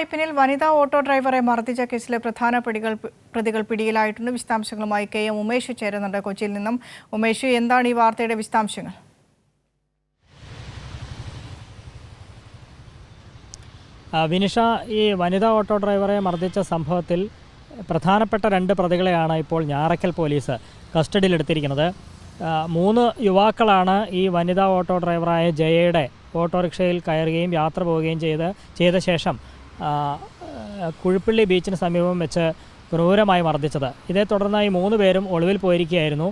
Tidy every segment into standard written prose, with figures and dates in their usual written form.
വൈപ്പിനിൽ വനിതാ ഓട്ടോ ഡ്രൈവറെ മർദ്ദിച്ച കേസിലെ പ്രധാന പ്രതികൾ പിടിയിലായിട്ടുണ്ട്. വിശദാംശങ്ങളുമായി KM ഉമേഷ് ചേരുന്നുണ്ട് കൊച്ചിയിൽ നിന്നും. ഉമേഷ്, എന്താണ് ഈ വാർത്തയുടെ വിശദാംശങ്ങൾ? വിനിഷ, ഈ വനിതാ ഓട്ടോ ഡ്രൈവറെ മർദ്ദിച്ച സംഭവത്തിൽ പ്രധാനപ്പെട്ട 2 പ്രതികളെയാണ് ഇപ്പോൾ ഞാറയ്ക്കൽ പോലീസ് കസ്റ്റഡിയിലെടുത്തിരിക്കുന്നത്. 3 യുവാക്കളാണ് ഈ വനിതാ ഓട്ടോ ഡ്രൈവറായ ജയയുടെ ഓട്ടോറിക്ഷയിൽ കയറുകയും യാത്ര പോവുകയും ചെയ്ത ശേഷം കുഴിപ്പള്ളി ബീച്ചിന് സമീപം വെച്ച് ക്രൂരമായി മർദ്ദിച്ചത്. ഇതേ തുടർന്ന് ഈ 3 പേരും ഒളിവിൽ പോയിരിക്കുകയായിരുന്നു.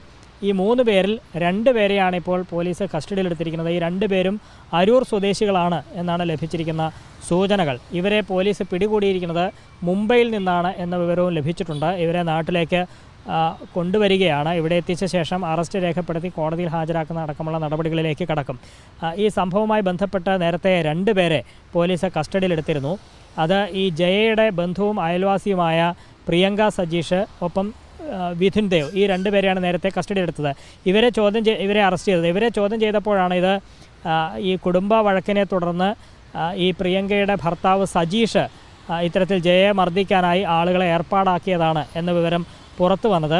ഈ 3 പേരിൽ 2 പേരെയാണ് ഇപ്പോൾ പോലീസ് കസ്റ്റഡിയിലെടുത്തിരിക്കുന്നത്. ഈ 2 പേരും അരൂർ സ്വദേശികളാണ് എന്നാണ് ലഭിച്ചിരിക്കുന്ന സൂചനകൾ. ഇവരെ പോലീസ് പിടികൂടിയിരിക്കുന്നത് മുംബൈയിൽ നിന്നാണ് എന്ന വിവരവും ലഭിച്ചിട്ടുണ്ട്. ഇവരെ നാട്ടിലേക്ക് കൊണ്ടുവരികയാണ്. ഇവിടെ എത്തിച്ച ശേഷം അറസ്റ്റ് രേഖപ്പെടുത്തി കോടതിയിൽ ഹാജരാക്കുന്ന അടക്കമുള്ള നടപടികളിലേക്ക് കടക്കും. ഈ സംഭവവുമായി ബന്ധപ്പെട്ട് നേരത്തെ 2 പേരെ പോലീസ് കസ്റ്റഡിയിലെടുത്തിരുന്നു. അത് ഈ ജയയുടെ ബന്ധുവും അയൽവാസിയുമായ പ്രിയങ്ക സജീഷ്, ഒപ്പം വിധിൻ ദേവ്, ഈ 2 പേരെയാണ് നേരത്തെ കസ്റ്റഡിയിലെടുത്തത്. ഇവരെ അറസ്റ്റ് ചെയ്തത്. ഇവരെ ചോദ്യം ചെയ്തപ്പോഴാണ് ഇത് ഈ കുടുംബ വഴക്കിനെ തുടർന്ന് ഈ പ്രിയങ്കയുടെ ഭർത്താവ് സജീഷ് ഇത്തരത്തിൽ ജയയെ മർദ്ദിക്കാനായി ആളുകളെ ഏർപ്പാടാക്കിയതാണ് എന്ന വിവരം പുറത്തു വന്നത്.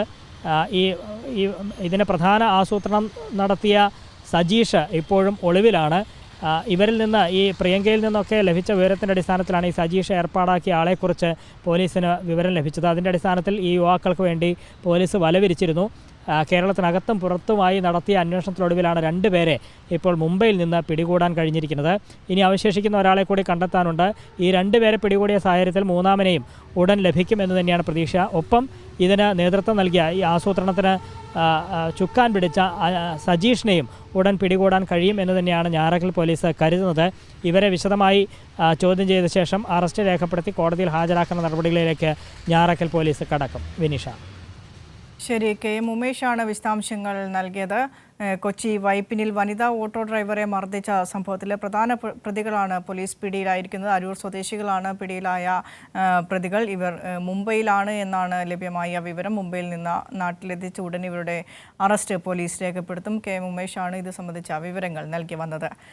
ഇതിന് പ്രധാന ആസൂത്രണം നടത്തിയ സജീഷ് ഇപ്പോഴും ഒളിവിലാണ്. ഇവരിൽ നിന്ന്, ഈ പ്രിയങ്കയിൽ നിന്നൊക്കെ ലഭിച്ച വിവരത്തിൻ്റെ അടിസ്ഥാനത്തിലാണ് ഈ സജീഷ് ഏർപ്പാടാക്കിയ ആളെക്കുറിച്ച് പോലീസിന് വിവരം ലഭിച്ചത്. അതിൻ്റെ അടിസ്ഥാനത്തിൽ ഈ യുവാക്കൾക്ക് വേണ്ടി പോലീസ് വലവിരിച്ചിരുന്നു. കേരളത്തിനകത്തും പുറത്തുമായി നടത്തിയ അന്വേഷണത്തിനൊടുവിലാണ് 2 പേരെ ഇപ്പോൾ മുംബൈയിൽ നിന്ന് പിടികൂടാൻ കഴിഞ്ഞിരിക്കുന്നത്. ഇനി അവശേഷിക്കുന്ന ഒരാളെ കൂടി കണ്ടെത്താനുണ്ട്. ഈ 2 പേരെ പിടികൂടിയ സാഹചര്യത്തിൽ 3-ാമനെയും ഉടൻ ലഭിക്കുമെന്ന് തന്നെയാണ് പ്രതീക്ഷ. ഒപ്പം ഇതിന് നേതൃത്വം നൽകിയ, ഈ ആസൂത്രണത്തിന് ചുക്കാൻ പിടിച്ച സജീഷിനെയും ഉടൻ പിടികൂടാൻ കഴിയും എന്ന് തന്നെയാണ് ഞാറയ്ക്കൽ പോലീസ് കരുതുന്നത്. ഇവരെ വിശദമായി ചോദ്യം ചെയ്ത ശേഷം അറസ്റ്റ് രേഖപ്പെടുത്തി കോടതിയിൽ ഹാജരാക്കുന്ന നടപടികളിലേക്ക് ഞാറയ്ക്കൽ പോലീസ് കടക്കും. വിനിഷ. ശരി, KM ഉമേഷാണ് വിശദാംശങ്ങൾ നൽകിയത്. കൊച്ചി വൈപ്പിനിൽ വനിതാ ഓട്ടോ ഡ്രൈവറെ മർദ്ദിച്ച സംഭവത്തിലെ പ്രധാന പ്രതികളാണ് പോലീസ് പിടിയിലായിരിക്കുന്നത്. അരൂർ സ്വദേശികളാണ് പിടിയിലായ പ്രതികൾ. ഇവർ മുംബൈയിലാണ് എന്നാണ് ലഭ്യമായ വിവരം. മുംബൈയിൽ നിന്ന് നാട്ടിലെത്തിച്ച ഉടൻ ഇവരുടെ അറസ്റ്റ് പോലീസ് രേഖപ്പെടുത്തും. KM ഉമേഷാണ് ഇത് സംബന്ധിച്ച വിവരങ്ങൾ നൽകി വന്നത്.